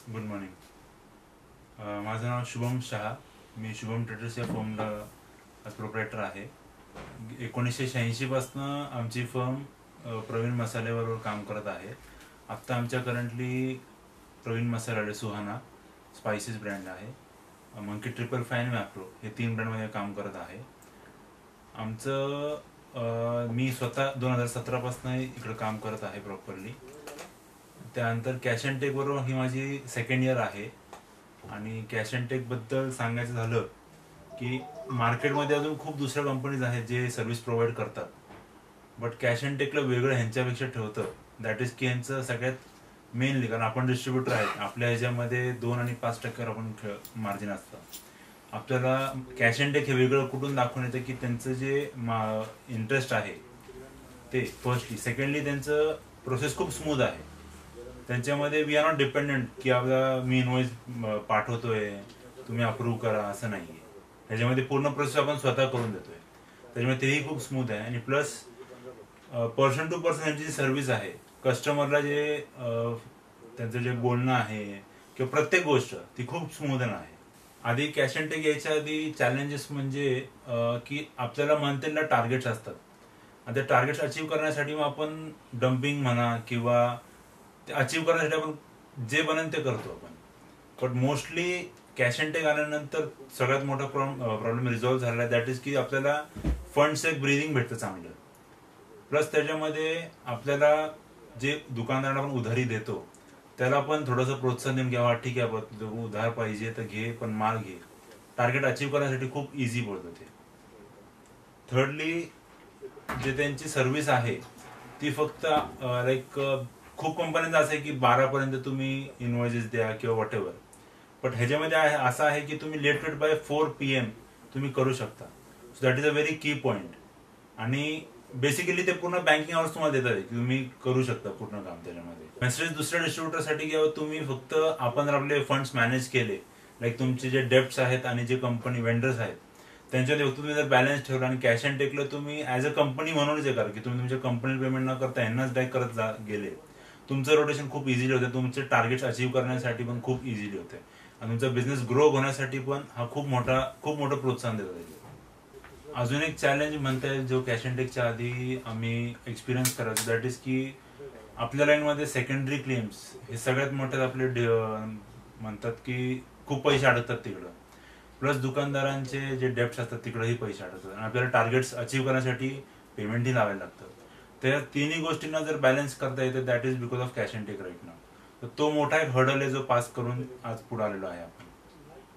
Good morning. माझं नाव शुभम शहा. मी Shubham traders या फर्मला प्रोप्रायटर आहे. 1986 पासून आमची फर्म प्रवीण मसाल्याबरोबर काम करत आहे. आत्ता आमच्या करंटली प्रवीण मसाला, सुहाना स्पाइसेस ब्रँड आहे, मंकी ट्रिपल फाईन, मॅप्रो हे 3 ब्रँडमध्ये काम करत आहे. आमचं मी स्वतः 2017 पासून इकडे काम करत आहे प्रॉपरली. त्यानंतर कॅश अँड टेक बरोबर ही माझी सेकंड इयर आहे. आणि कॅश अँड टेक बद्दल सांगायचं झालं की मार्केटमध्ये अजून खूप दुसऱ्या कंपनीज आहेत जे सर्व्हिस प्रोव्हाइड करतात, बट कॅश अँड टेकला वेगळं ह्यांच्यापेक्षा ठेवतं. दॅट इज की ह्यांचं सगळ्यात मेनली, कारण आपण डिस्ट्रीब्युटर आहेत, आपल्या ह्याच्यामध्ये 2 आणि 5% आपण मार्जिन असतं. आपल्याला कॅश अँड टेक हे वेगळं कुठून दाखवून येतं की त्यांचं जे इंटरेस्ट आहे ते फर्स्टली. सेकंडली त्यांचं प्रोसेस खूप स्मूथ आहे. त्यांच्यामध्ये वी आर नॉट डिपेंडंट की आपला मी इनवॉइस पाठवतोय, तुम्ही अप्रूव्ह करा, असं नाही आहे. ह्याच्यामध्ये पूर्ण प्रोसेस आपण स्वतः करून देतोय. त्याच्यामुळे तेही खूप स्मूथ आहे. आणि प्लस पर्सन टू पर्सन यांची जी सर्व्हिस आहे, कस्टमरला जे त्यांचं जे बोलणं आहे किंवा प्रत्येक गोष्ट ती खूप स्मूथ आहे. आधी कॅश अँड टेक यायच्या आधी चॅलेंजेस म्हणजे की आपल्याला मंथ एंडला टार्गेट्स असतात, आणि त्या टार्गेट्स अचीव्ह करण्यासाठी मग आपण डम्पिंग म्हणा किंवा ते अचीव्ह करण्यासाठी आपण जे बनेल ते करतो आपण. But mostly cash and take आल्यानंतर सगळ्यात मोठा प्रॉब्लेम रिझॉल्व्ह झाला आहे. दॅट इज की आपल्याला फंड्स एक ब्रीदिंग भेटतं चांगलं. प्लस त्याच्यामध्ये आपल्याला जे दुकानदारांना आपण उधारी देतो त्याला पण थोडंसं प्रोत्साहन देऊन घ्यावा. ठीक आहे, तुला उधार पाहिजे तर घे, पण माल घे. टार्गेट अचीव्ह करण्यासाठी खूप इझी पडतं ते. थर्डली जे त्यांची सर्व्हिस आहे ती फक्त लाईक खूप कंपन्यांचं असं आहे की 12 पर्यंत तुम्ही इनवॉइसेस द्या किंवा वॉट एव्हर. बट ह्याच्यामध्ये असं आहे की तुम्ही लेट बाय 4 PM तुम्ही करू शकता. So that is a very की पॉइंट. आणि बेसिकली ते पूर्ण बँकिंग आवर्स तुम्हाला देतात की तुम्ही करू शकता पूर्ण काम त्याच्यामध्ये. मेसेज दुसऱ्या डिस्ट्रीब्युटरसाठी घ्यावं तुम्ही, फक्त आपण आपले फंड्स मॅनेज केले, लाईक तुमचे जे डेप्ट्स आहेत आणि जे कंपनी वेंडर्स आहेत त्यांच्यामध्ये तुम्ही जर बॅलन्स ठेवला, आणि कॅश अँड टेकला तुम्ही ऍज अ कंपनी म्हणूनच हे करा की तुम्ही तुमच्या कंपनी पेमेंट न करता यांनाच डायरेक्ट करत गेले, तुमचं रोटेशन खूप इझिली होते. तुमचे टार्गेट्स अचीव्ह करण्यासाठी पण खूप इझिली होते. आणि तुमचा बिझनेस ग्रो होण्यासाठी पण हा खूप मोठं प्रोत्साहन देतो. अजून एक चॅलेंज म्हणता येईल जो कॅश अँड टेकच्या आधी आम्ही एक्सपिरियन्स करायचो, दॅट इज की आपल्या लाईनमध्ये सेकंडरी क्लेम्स हे सगळ्यात मोठे आपले म्हणतात की खूप पैसे अडकतात तिकडं. प्लस दुकानदारांचे जे डेप्ट्स असतात तिकडेही पैसे अडकतात, आणि आपल्याला टार्गेट्स अचीव्ह करण्यासाठी पेमेंटही लावायला लागतं. त्या तिन्ही गोष्टींना जर बॅलन्स करता येते, that is because of cash and take right now. तर तो मोठा एक हर्डल आहे जो पास करून आज पुढे आलेलो आहे आपण.